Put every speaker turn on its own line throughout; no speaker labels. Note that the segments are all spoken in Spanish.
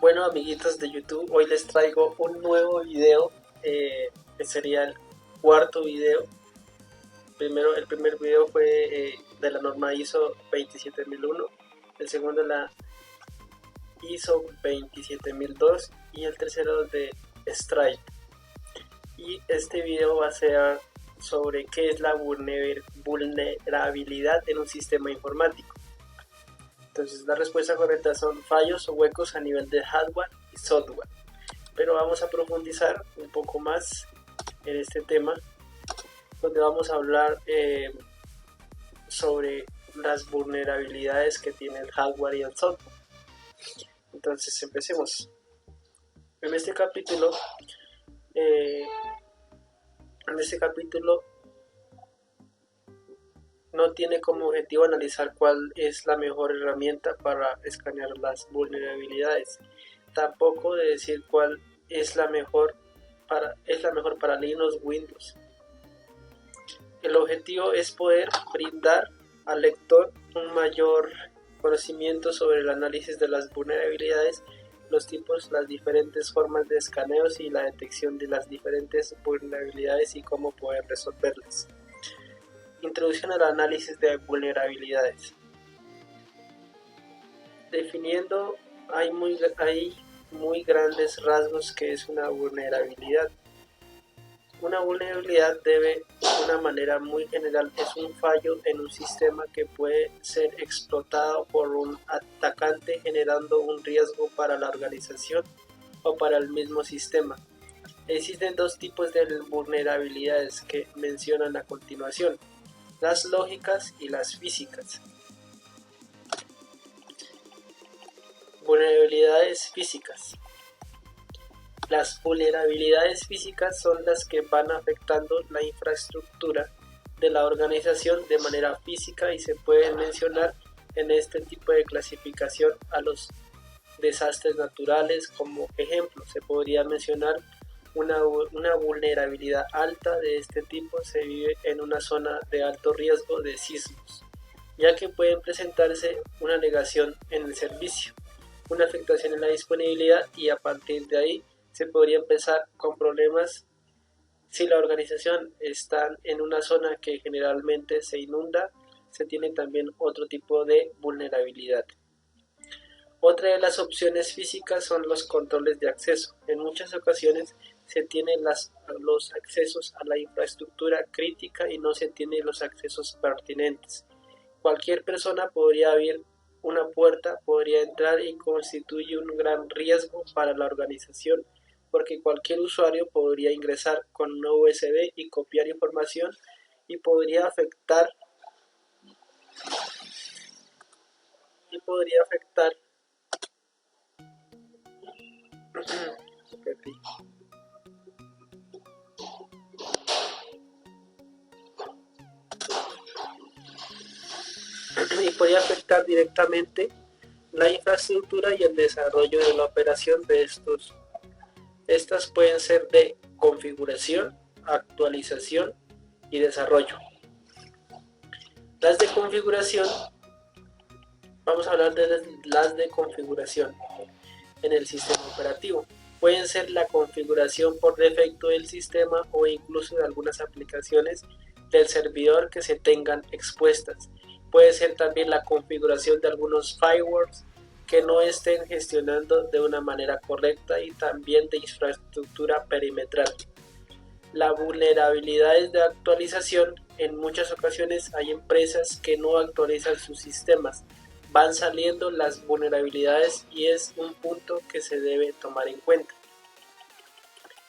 Bueno, amiguitos de YouTube, hoy les traigo un nuevo video, que sería el cuarto video. El primer video fue de la norma ISO 27001, el segundo la ISO 27002 y el tercero de Stripe. Y este video va a ser sobre qué es la vulnerabilidad en un sistema informático. Entonces la respuesta correcta son fallos o huecos a nivel de hardware y software. Pero vamos a profundizar un poco más en este tema, donde vamos a hablar sobre las vulnerabilidades que tiene el hardware y el software. Entonces empecemos. En este capítulo no tiene como objetivo analizar cuál es la mejor herramienta para escanear las vulnerabilidades, tampoco de decir cuál es la mejor para Linux o Windows. El objetivo es poder brindar al lector un mayor conocimiento sobre el análisis de las vulnerabilidades, los tipos, las diferentes formas de escaneos y la detección de las diferentes vulnerabilidades y cómo poder resolverlas. Introducción al análisis de vulnerabilidades. Definiendo, hay muy grandes rasgos que es una vulnerabilidad. Una vulnerabilidad de una manera muy general es un fallo en un sistema que puede ser explotado por un atacante, generando un riesgo para la organización o para el mismo sistema. Existen dos tipos de vulnerabilidades que mencionan a continuación: las lógicas y las físicas. Vulnerabilidades físicas. Las vulnerabilidades físicas son las que van afectando la infraestructura de la organización de manera física y se pueden mencionar en este tipo de clasificación a los desastres naturales. Como ejemplo, se podría mencionar una vulnerabilidad alta de este tipo se vive en una zona de alto riesgo de sismos, ya que pueden presentarse una negación en el servicio, una afectación en la disponibilidad, y a partir de ahí se podría empezar con problemas si la organización está en una zona que generalmente se inunda. Se tiene también otro tipo de vulnerabilidad. Otra de las opciones físicas son los controles de acceso. En muchas ocasiones se tienen los accesos a la infraestructura crítica y no se tienen los accesos pertinentes. Cualquier persona podría abrir una puerta, podría entrar y constituye un gran riesgo para la organización, porque cualquier usuario podría ingresar con una USB y copiar información y podría afectar directamente la infraestructura y el desarrollo de la operación de estos. Estas pueden ser de configuración, actualización y desarrollo. Las de configuración, vamos a hablar de las de configuración en el sistema operativo. Pueden ser la configuración por defecto del sistema o incluso de algunas aplicaciones del servidor que se tengan expuestas. Puede ser también la configuración de algunos firewalls que no estén gestionando de una manera correcta y también de infraestructura perimetral. La vulnerabilidad es de actualización. En muchas ocasiones hay empresas que no actualizan sus sistemas, van saliendo las vulnerabilidades y es un punto que se debe tomar en cuenta.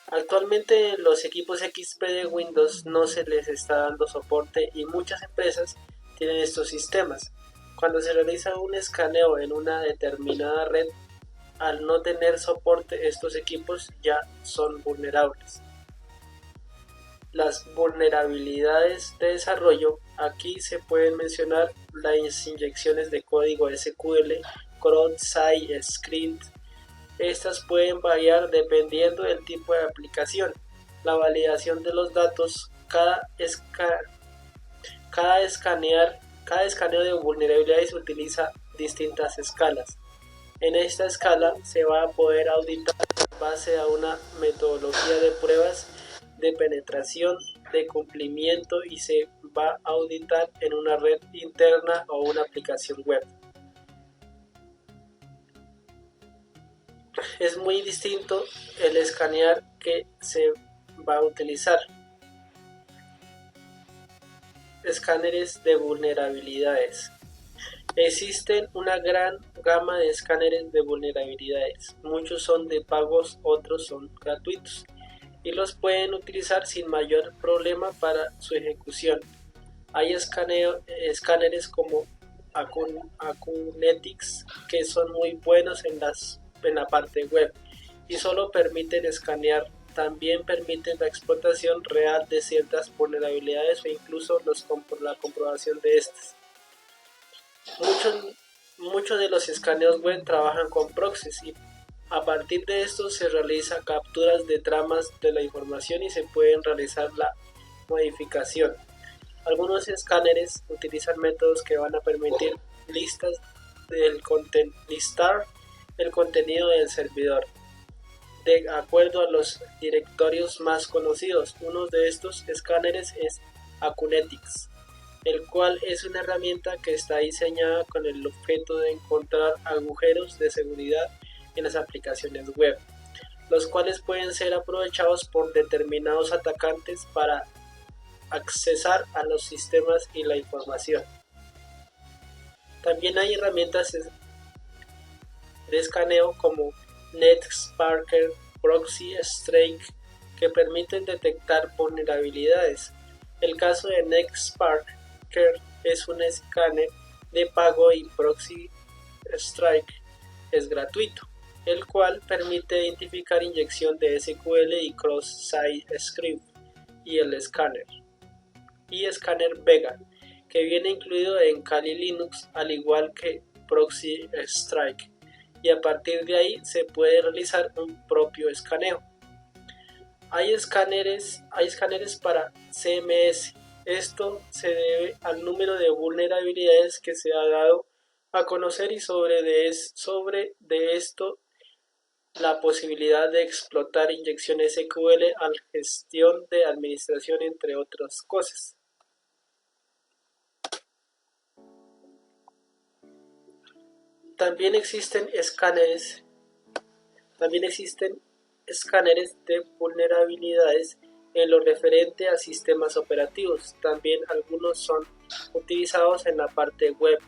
Actualmente los equipos XP de Windows no se les está dando soporte y muchas empresas tienen estos sistemas. Cuando se realiza un escaneo en una determinada red, al no tener soporte, estos equipos ya son vulnerables. Las vulnerabilidades de desarrollo, aquí se pueden mencionar las inyecciones de código SQL, cross-site script. Estas pueden variar dependiendo del tipo de aplicación. La validación de los datos, cada escaneo de vulnerabilidades utiliza distintas escalas. En esta escala se va a poder auditar en base a una metodología de pruebas de penetración, de cumplimiento, y se va a auditar en una red interna o una aplicación web. Es muy distinto el escanear que se va a utilizar. Escáneres de vulnerabilidades. Existen una gran gama de escáneres de vulnerabilidades. Muchos son de pagos, otros son gratuitos, y los pueden utilizar sin mayor problema para su ejecución. Hay escáneres como Acunetics que son muy buenos en la parte web y solo permiten escanear. También permiten la explotación real de ciertas vulnerabilidades o incluso la comprobación de estas. Muchos de los escaneos web trabajan con proxies y a partir de esto se realiza capturas de tramas de la información y se pueden realizar la modificación. Algunos escáneres utilizan métodos que van a permitir listar el contenido del servidor de acuerdo a los directorios más conocidos. Uno de estos escáneres es Acunetics, el cual es una herramienta que está diseñada con el objeto de encontrar agujeros de seguridad en las aplicaciones web, los cuales pueden ser aprovechados por determinados atacantes para accesar a los sistemas y la información. También hay herramientas de escaneo como NetSparker, Proxy Strike, que permiten detectar vulnerabilidades. El caso de NetSparker es un escáner de pago y Proxy Strike es gratuito, el cual permite identificar inyección de SQL y cross-site script, y el escáner Vega, que viene incluido en Kali Linux, al igual que Proxy Strike, y a partir de ahí se puede realizar un propio escaneo. Hay escáneres para CMS. Esto se debe al número de vulnerabilidades que se ha dado a conocer y sobre de esto la posibilidad de explotar inyección SQL a la gestión de administración, entre otras cosas. También existen escáneres de vulnerabilidades en lo referente a sistemas operativos. También algunos son utilizados en la parte web.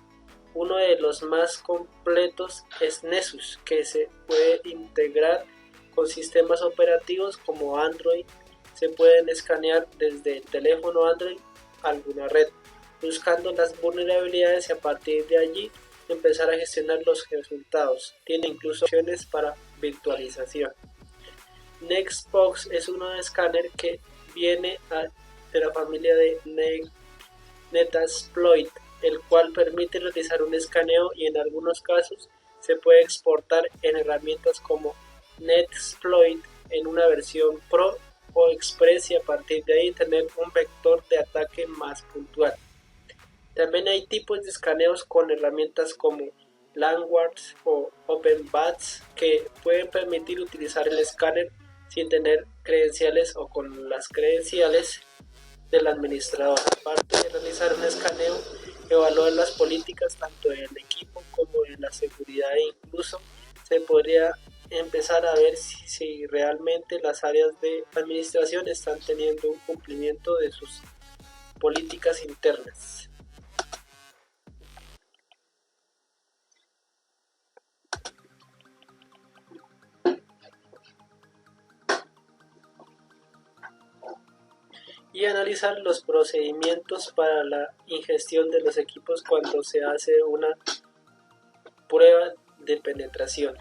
Uno de los más completos es Nessus, que se puede integrar con sistemas operativos como Android. Se pueden escanear desde el teléfono Android a alguna red, buscando las vulnerabilidades y a partir de allí empezar a gestionar los resultados. Tiene incluso opciones para virtualización. Nextbox es un escáner que viene de la familia de Metasploit, el cual permite realizar un escaneo y en algunos casos se puede exportar en herramientas como Nextsploit en una versión Pro o Express y a partir de ahí tener un vector de ataque más puntual. También hay tipos de escaneos con herramientas como Landward o OpenBats que pueden permitir utilizar el escáner sin tener credenciales o con las credenciales del administrador. Aparte de realizar un escaneo, evaluar las políticas tanto del equipo como de la seguridad e incluso se podría empezar a ver si realmente las áreas de administración están teniendo un cumplimiento de sus políticas internas. Y analizar los procedimientos para la ingestión de los equipos cuando se hace una prueba de penetración.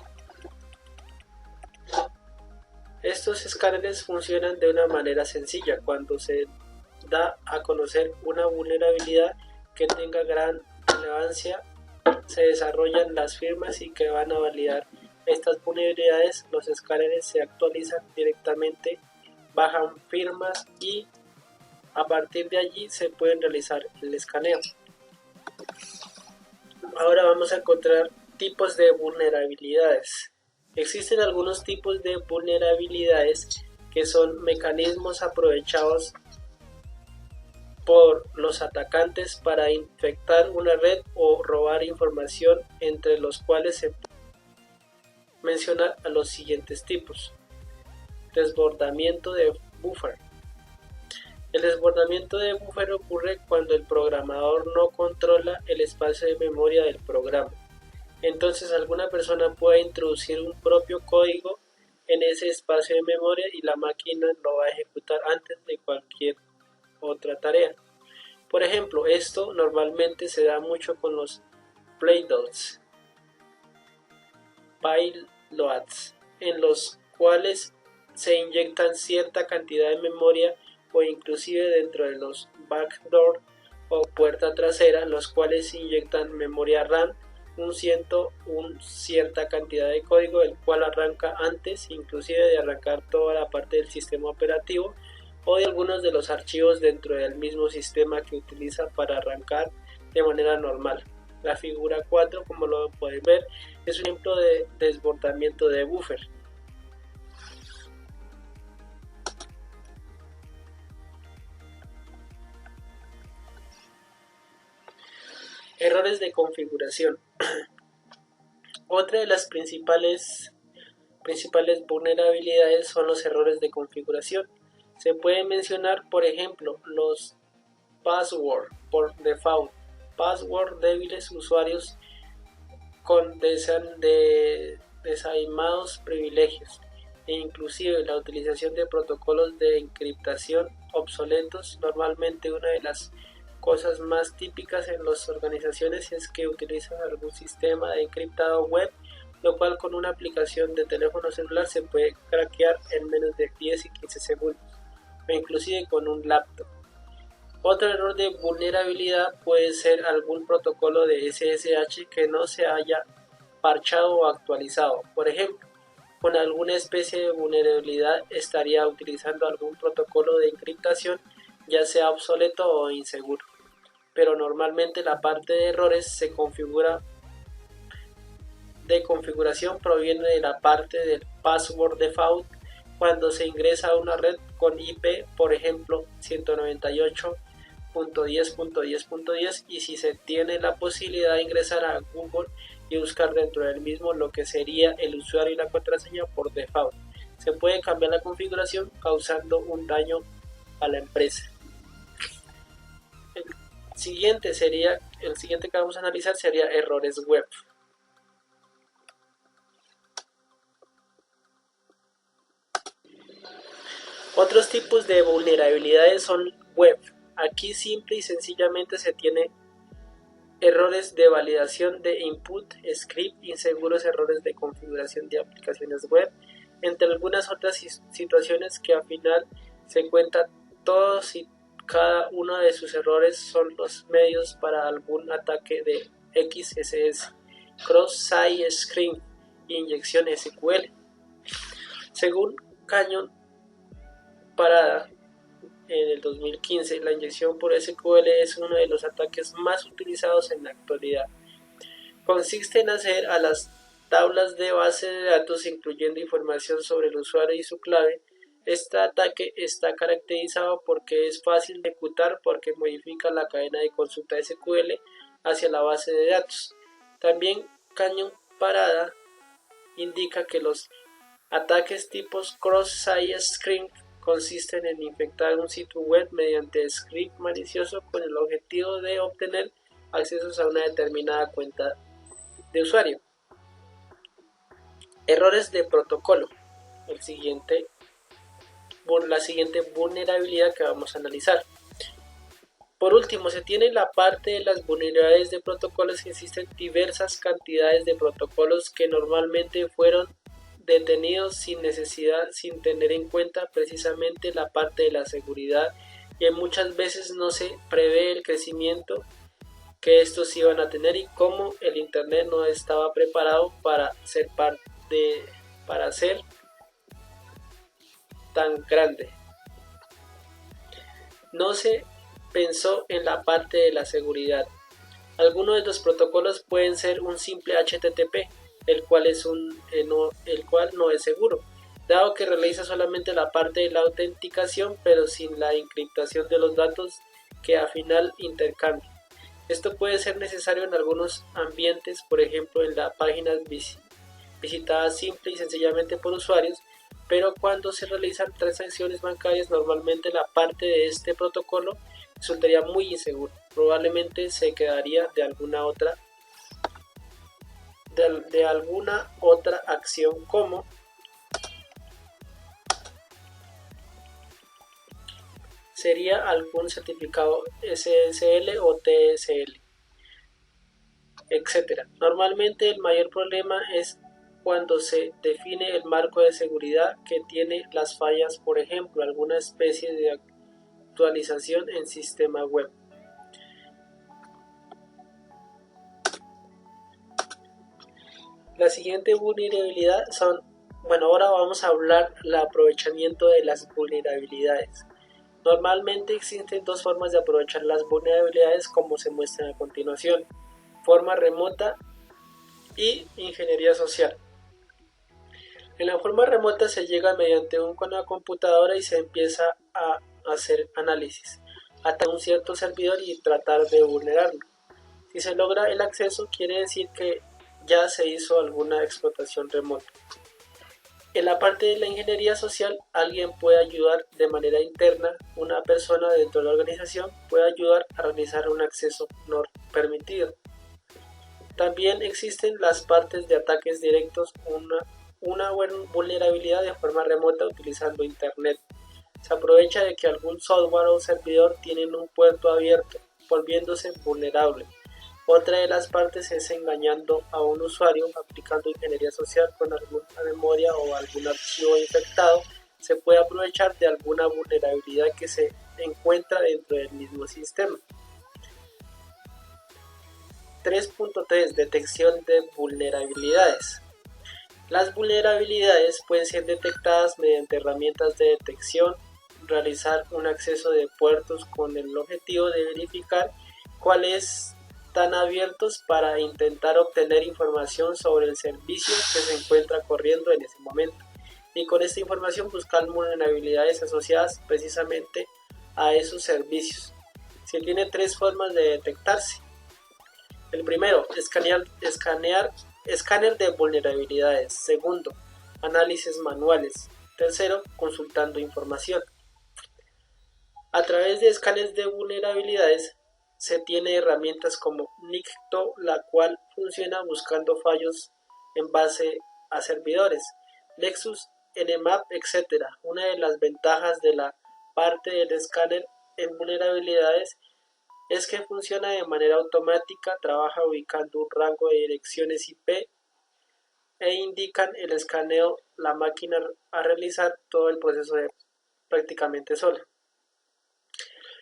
Estos escáneres funcionan de una manera sencilla. Cuando se da a conocer una vulnerabilidad que tenga gran relevancia, se desarrollan las firmas y que van a validar estas vulnerabilidades. Los escáneres se actualizan directamente, bajan firmas y a partir de allí se pueden realizar el escaneo. Ahora vamos a encontrar Tipos de vulnerabilidades. Existen algunos tipos de vulnerabilidades que son mecanismos aprovechados por los atacantes para infectar una red o robar información, entre los cuales se puede mencionar a los siguientes tipos. Desbordamiento de buffer. El desbordamiento de buffer ocurre cuando el programador no controla el espacio de memoria del programa. Entonces alguna persona puede introducir un propio código en ese espacio de memoria y la máquina lo va a ejecutar antes de cualquier otra tarea. Por ejemplo, esto normalmente se da mucho con los payloads, en los cuales se inyectan cierta cantidad de memoria o inclusive dentro de los backdoor o puerta trasera, los cuales inyectan memoria RAM, cierta cantidad de código, el cual arranca antes inclusive de arrancar toda la parte del sistema operativo o de algunos de los archivos dentro del mismo sistema que utiliza para arrancar de manera normal. La figura 4, como lo pueden ver, es un ejemplo de desbordamiento de buffer. Errores de configuración. Otra de las principales vulnerabilidades son los errores de configuración. Se pueden mencionar, por ejemplo, los password por default, password débiles, usuarios con desaimados privilegios, e inclusive la utilización de protocolos de encriptación obsoletos. Normalmente una de las cosas más típicas en las organizaciones es que utilizan algún sistema de encriptado web, lo cual con una aplicación de teléfono celular se puede craquear en menos de 10 y 15 segundos, o inclusive con un laptop. Otro error de vulnerabilidad puede ser algún protocolo de SSH que no se haya parchado o actualizado. Por ejemplo, con alguna especie de vulnerabilidad estaría utilizando algún protocolo de encriptación, ya sea obsoleto o inseguro. Pero normalmente la parte de errores de configuración proviene de la parte del password default cuando se ingresa a una red con IP, por ejemplo 198.10.10.10, y si se tiene la posibilidad de ingresar a Google y buscar dentro del mismo lo que sería el usuario y la contraseña por default, se puede cambiar la configuración causando un daño a la empresa. El siguiente que vamos a analizar sería errores web. Otros tipos de vulnerabilidades son web. Aquí simple y sencillamente se tiene errores de validación de input, script, inseguros errores de configuración de aplicaciones web, entre algunas otras situaciones que al final se cuenta todos y cada uno de sus errores son los medios para algún ataque de XSS, cross-site script, inyección SQL. Según Canyon Parada, en el 2015, la inyección por SQL es uno de los ataques más utilizados en la actualidad. Consiste en hacer a las tablas de base de datos incluyendo información sobre el usuario y su clave. Este ataque está caracterizado porque es fácil de ejecutar porque modifica la cadena de consulta SQL hacia la base de datos. También Canyon Parada indica que los ataques tipos cross-site script consisten en infectar un sitio web mediante script malicioso con el objetivo de obtener accesos a una determinada cuenta de usuario. Errores de protocolo. La siguiente vulnerabilidad que vamos a analizar. Por último, se tiene la parte de las vulnerabilidades de protocolos, que existen diversas cantidades de protocolos que normalmente fueron detenidos sin tener en cuenta precisamente la parte de la seguridad, y muchas veces no se prevé el crecimiento que estos iban a tener y cómo el internet no estaba preparado para ser tan grande. No se pensó en la parte de la seguridad. Algunos de los protocolos pueden ser un simple HTTP, el cual no es seguro, dado que realiza solamente la parte de la autenticación pero sin la encriptación de los datos que al final intercambia. Esto puede ser necesario en algunos ambientes, por ejemplo en las páginas visitadas simple y sencillamente por usuarios, pero cuando se realizan transacciones bancarias normalmente la parte de este protocolo resultaría muy inseguro. Probablemente se quedaría de alguna otra acción como sería algún certificado SSL o TSL, etc. Normalmente el mayor problema es cuando se define el marco de seguridad que tiene las fallas, por ejemplo, alguna especie de actualización en sistema web. La siguiente vulnerabilidad ahora vamos a hablar del aprovechamiento de las vulnerabilidades. Normalmente existen dos formas de aprovechar las vulnerabilidades como se muestran a continuación: forma remota y ingeniería social. En la forma remota se llega mediante una computadora y se empieza a hacer análisis hasta un cierto servidor y tratar de vulnerarlo. Si se logra el acceso, quiere decir que ya se hizo alguna explotación remota. En la parte de la ingeniería social, alguien puede ayudar de manera interna, una persona dentro de la organización puede ayudar a realizar un acceso no permitido. También existen las partes de ataques directos, una vulnerabilidad de forma remota utilizando Internet. Se aprovecha de que algún software o servidor tiene un puerto abierto, volviéndose vulnerable. Otra de las partes es engañando a un usuario aplicando ingeniería social con alguna memoria o algún archivo infectado. Se puede aprovechar de alguna vulnerabilidad que se encuentra dentro del mismo sistema. 3.3 Detección de vulnerabilidades. Las vulnerabilidades pueden ser detectadas mediante herramientas de detección, realizar un acceso de puertos con el objetivo de verificar cuáles están abiertos para intentar obtener información sobre el servicio que se encuentra corriendo en ese momento, y con esta información buscar vulnerabilidades asociadas precisamente a esos servicios. Se tiene tres formas de detectarse. El primero, escáner de vulnerabilidades. Segundo, análisis manuales. Tercero, consultando información. A través de escáneres de vulnerabilidades se tiene herramientas como Nikto, la cual funciona buscando fallos en base a servidores, Nexus, Nmap, etc. Una de las ventajas de la parte del escáner en vulnerabilidades es que funciona de manera automática, trabaja ubicando un rango de direcciones IP e indican el escaneo la máquina a realizar todo el proceso prácticamente sola.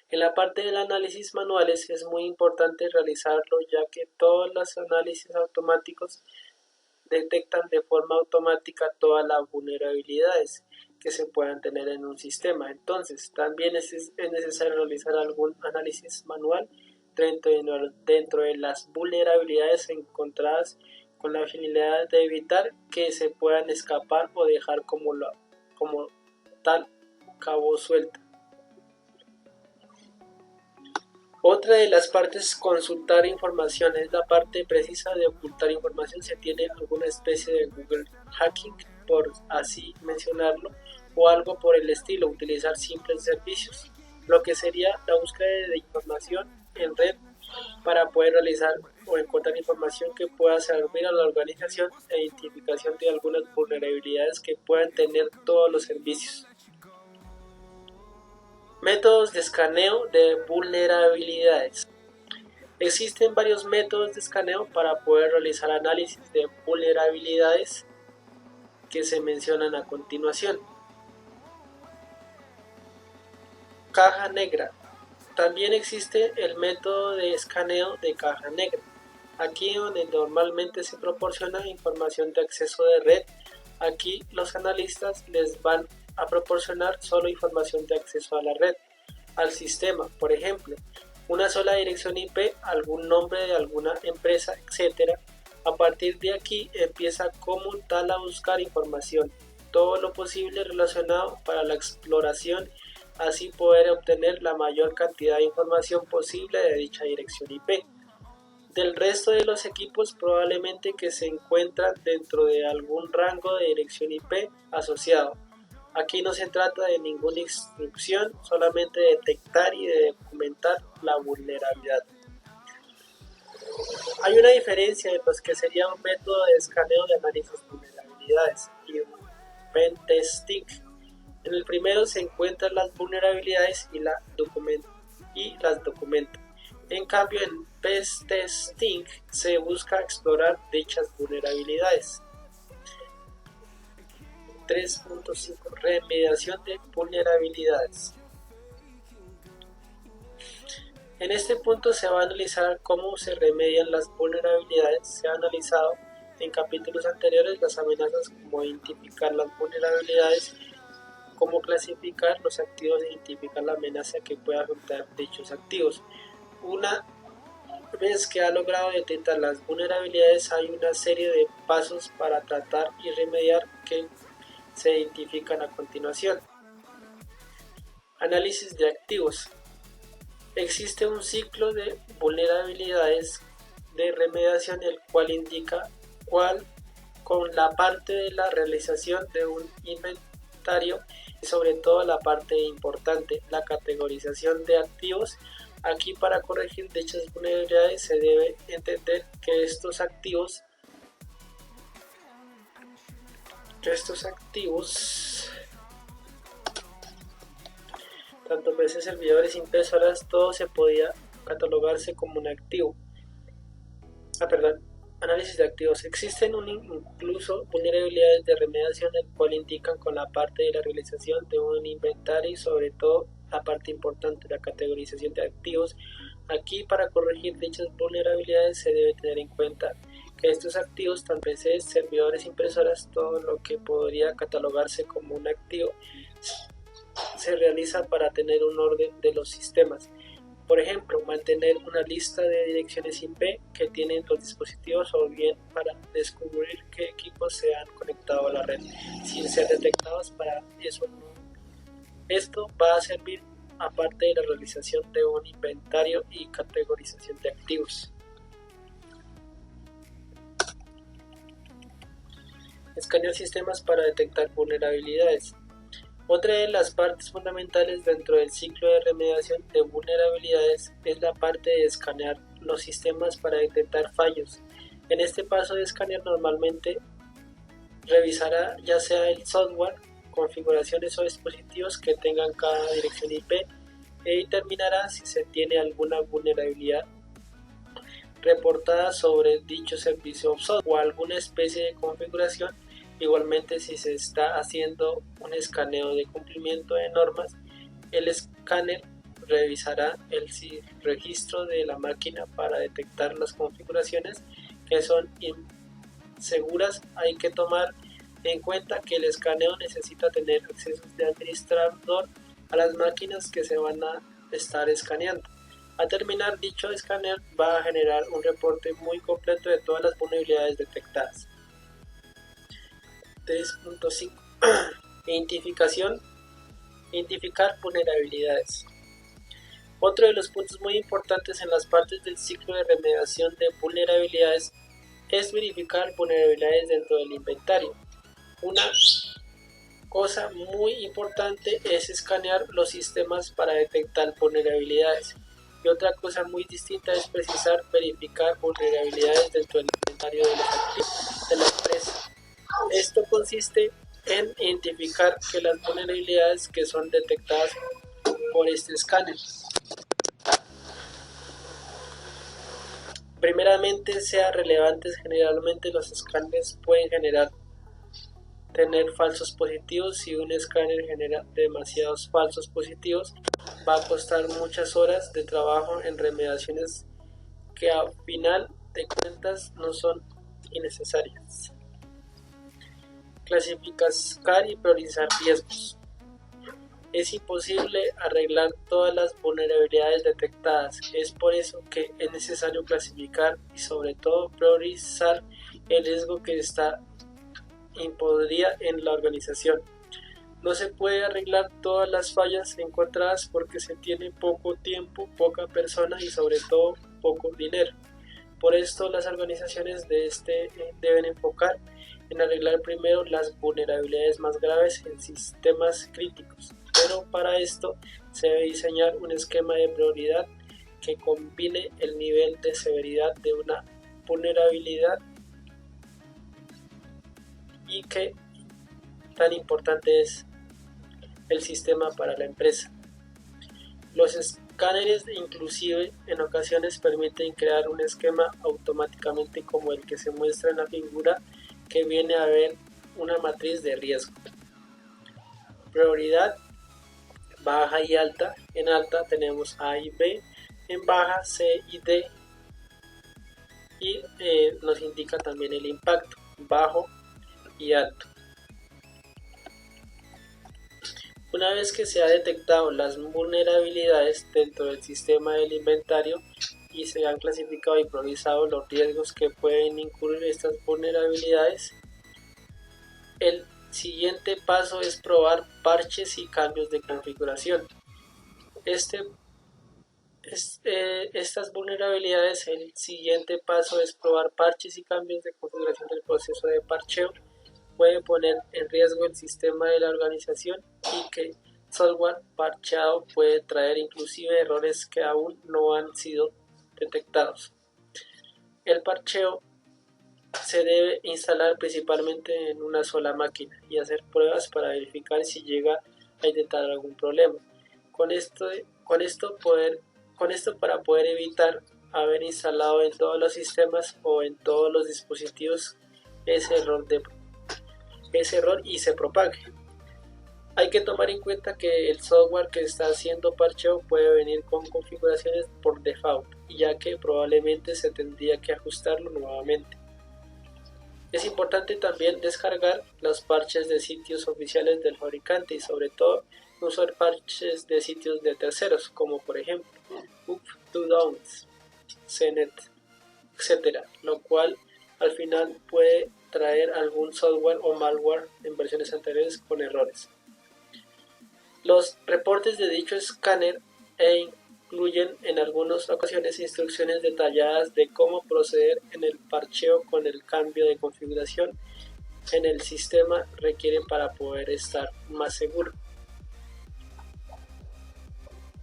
En la parte del análisis manuales es muy importante realizarlo, ya que todos los análisis automáticos detectan de forma automática todas las vulnerabilidades que se puedan tener en un sistema. Entonces, también es necesario realizar algún análisis manual dentro de las vulnerabilidades encontradas, con la finalidad de evitar que se puedan escapar o dejar como tal cabo suelto. Otra de las partes consultar información es la parte precisa de ocultar información. Se tiene alguna especie de Google hacking, por así mencionarlo, o algo por el estilo, utilizar simples servicios, lo que sería la búsqueda de información en red para poder realizar o encontrar información que pueda servir a la organización e identificación de algunas vulnerabilidades que puedan tener todos los servicios. Métodos de escaneo de vulnerabilidades. Existen varios métodos de escaneo para poder realizar análisis de vulnerabilidades que se mencionan a continuación. Caja negra. También existe el método de escaneo de caja negra. Aquí donde normalmente se proporciona información de acceso de red. Aquí los analistas les van a proporcionar solo información de acceso a la red, al sistema. Por ejemplo, una sola dirección IP, algún nombre de alguna empresa, etc. A partir de aquí empieza como tal a buscar información, todo lo posible relacionado para la exploración, así poder obtener la mayor cantidad de información posible de dicha dirección IP. Del resto de los equipos probablemente que se encuentran dentro de algún rango de dirección IP asociado. Aquí no se trata de ninguna instrucción, solamente de detectar y de documentar la vulnerabilidad. Hay una diferencia en los que sería un método de escaneo de análisis de vulnerabilidades y un pentesting. En el primero se encuentran las vulnerabilidades y las documenta. En cambio, en pentesting se busca explorar dichas vulnerabilidades. 3.5 Remediación de vulnerabilidades. En este punto se va a analizar cómo se remedian las vulnerabilidades. Se ha analizado en capítulos anteriores las amenazas, como identificar las vulnerabilidades, cómo clasificar los activos e identificar la amenaza que pueda afectar dichos activos. Una vez que ha logrado detectar las vulnerabilidades, hay una serie de pasos para tratar y remediar que se identifican a continuación. Análisis de activos. Existe un ciclo de vulnerabilidades de remediación, el cual indica con la parte de la realización de un inventario y sobre todo la parte importante, la categorización de activos. Aquí, para corregir dichas vulnerabilidades, se debe entender que estos activos tanto PC, servidores, impresoras, todo se podía catalogarse como un activo. Análisis de activos. Existen incluso vulnerabilidades de remediación, el cual indican con la parte de la realización de un inventario y sobre todo la parte importante, la categorización de activos. Aquí, para corregir dichas vulnerabilidades, se debe tener en cuenta que estos activos, tanto PCs, servidores, impresoras, todo lo que podría catalogarse como un activo, se realiza para tener un orden de los sistemas. Por ejemplo, mantener una lista de direcciones IP que tienen los dispositivos, o bien para descubrir qué equipos se han conectado a la red sin ser detectados. Para eso, esto va a servir aparte de la realización de un inventario y categorización de activos. Escanear sistemas para detectar vulnerabilidades. Otra de las partes fundamentales dentro del ciclo de remediación de vulnerabilidades es la parte de escanear los sistemas para detectar fallos. En este paso de escanear normalmente revisará ya sea el software, configuraciones o dispositivos que tengan cada dirección IP y determinará si se tiene alguna vulnerabilidad reportada sobre dicho servicio o software o alguna especie de configuración. Igualmente, si se está haciendo un escaneo de cumplimiento de normas, el escáner revisará el registro de la máquina para detectar las configuraciones que son inseguras. Hay que tomar en cuenta que el escaneo necesita tener accesos de administrador a las máquinas que se van a estar escaneando. Al terminar dicho escáner, va a generar un reporte muy completo de todas las vulnerabilidades detectadas. 3.5 Identificar vulnerabilidades. Otro de los puntos muy importantes en las partes del ciclo de remediación de vulnerabilidades es verificar vulnerabilidades dentro del inventario. Una cosa muy importante es escanear los sistemas para detectar vulnerabilidades, y otra cosa muy distinta es verificar vulnerabilidades dentro del inventario de los activos de la empresa. Esto consiste en identificar que las vulnerabilidades que son detectadas por este escáner primeramente sean relevantes. Generalmente los escáneres pueden tener falsos positivos. Si un escáner genera demasiados falsos positivos, va a costar muchas horas de trabajo en remediaciones que a final de cuentas no son innecesarias. Clasificar y priorizar riesgos. Es imposible arreglar todas las vulnerabilidades detectadas. Es por eso que es necesario clasificar y sobre todo priorizar el riesgo que está impondría en la organización. No se puede arreglar todas las fallas encontradas porque se tiene poco tiempo, poca persona y sobre todo poco dinero. Por esto las organizaciones deben enfocar en arreglar primero las vulnerabilidades más graves en sistemas críticos, pero para esto se debe diseñar un esquema de prioridad que combine el nivel de severidad de una vulnerabilidad y qué tan importante es el sistema para la empresa. Los escáneres inclusive en ocasiones permiten crear un esquema automáticamente como el que se muestra en la figura, que viene a ver una matriz de riesgo. Prioridad baja y alta. En alta tenemos A y B, en baja C y D, y nos indica también el impacto, bajo y alto. Una vez que se han detectado las vulnerabilidades dentro del sistema del inventario y se han clasificado y priorizado los riesgos que pueden incurrir estas vulnerabilidades, el siguiente paso es probar parches y cambios de configuración. Estas vulnerabilidades, el siguiente paso es probar parches y cambios de configuración del proceso de parcheo. Puede poner en riesgo el sistema de la organización y que software parcheado puede traer inclusive errores que aún no han sido detectados. El parcheo se debe instalar principalmente en una sola máquina y hacer pruebas para verificar si llega a detectar algún problema. Con esto para poder evitar haber instalado en todos los sistemas o en todos los dispositivos ese error y se propague. Hay que tomar en cuenta que el software que está haciendo parcheo puede venir con configuraciones por default, ya que probablemente se tendría que ajustarlo nuevamente. Es importante también descargar los parches de sitios oficiales del fabricante y sobre todo no usar parches de sitios de terceros, como por ejemplo Up2Downs, CNET, etc., lo cual al final puede traer algún software o malware en versiones anteriores con errores. Los reportes de dicho escáner incluyen en algunas ocasiones instrucciones detalladas de cómo proceder en el parcheo con el cambio de configuración en el sistema requieren para poder estar más seguro.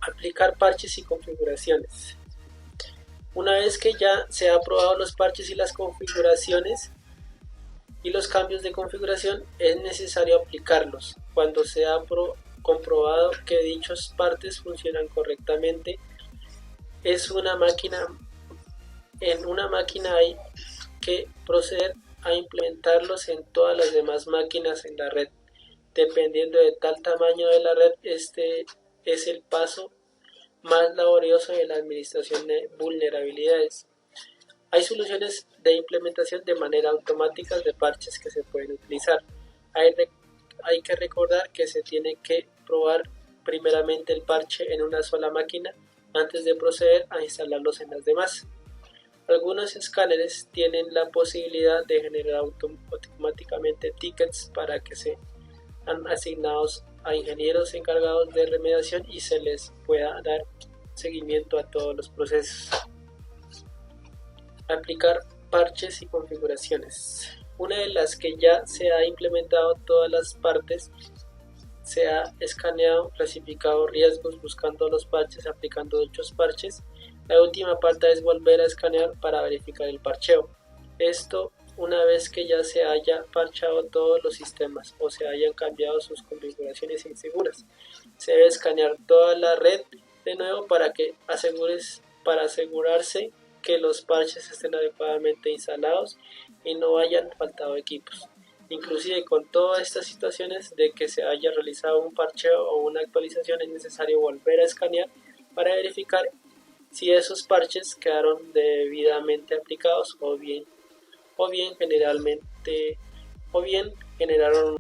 Aplicar parches y configuraciones. Una vez que ya se han probado los parches y las configuraciones y los cambios de configuración, es necesario aplicarlos. Cuando se ha comprobado que dichas partes funcionan correctamente, en una máquina hay que proceder a implementarlos en todas las demás máquinas en la red. Dependiendo de tal tamaño de la red, este es el paso más laborioso de la administración de vulnerabilidades. Hay soluciones de implementación de manera automática de parches que se pueden utilizar. Hay que recordar que se tiene que probar primeramente el parche en una sola máquina antes de proceder a instalarlos en las demás. Algunos escáneres tienen la posibilidad de generar automáticamente tickets para que sean asignados a ingenieros encargados de remediación y se les pueda dar seguimiento a todos los procesos. Aplicar parches y configuraciones. Una de las que ya se ha implementado todas las partes, se ha escaneado, clasificado riesgos, buscando los parches, aplicando dichos parches. La última parte es volver a escanear para verificar el parcheo. Esto una vez que ya se haya parchado todos los sistemas o se hayan cambiado sus configuraciones inseguras. Se debe escanear toda la red de nuevo para asegurarse que los parches estén adecuadamente instalados y no hayan faltado equipos. Inclusive con todas estas situaciones de que se haya realizado un parcheo o una actualización, es necesario volver a escanear para verificar si esos parches quedaron debidamente aplicados o bien generaron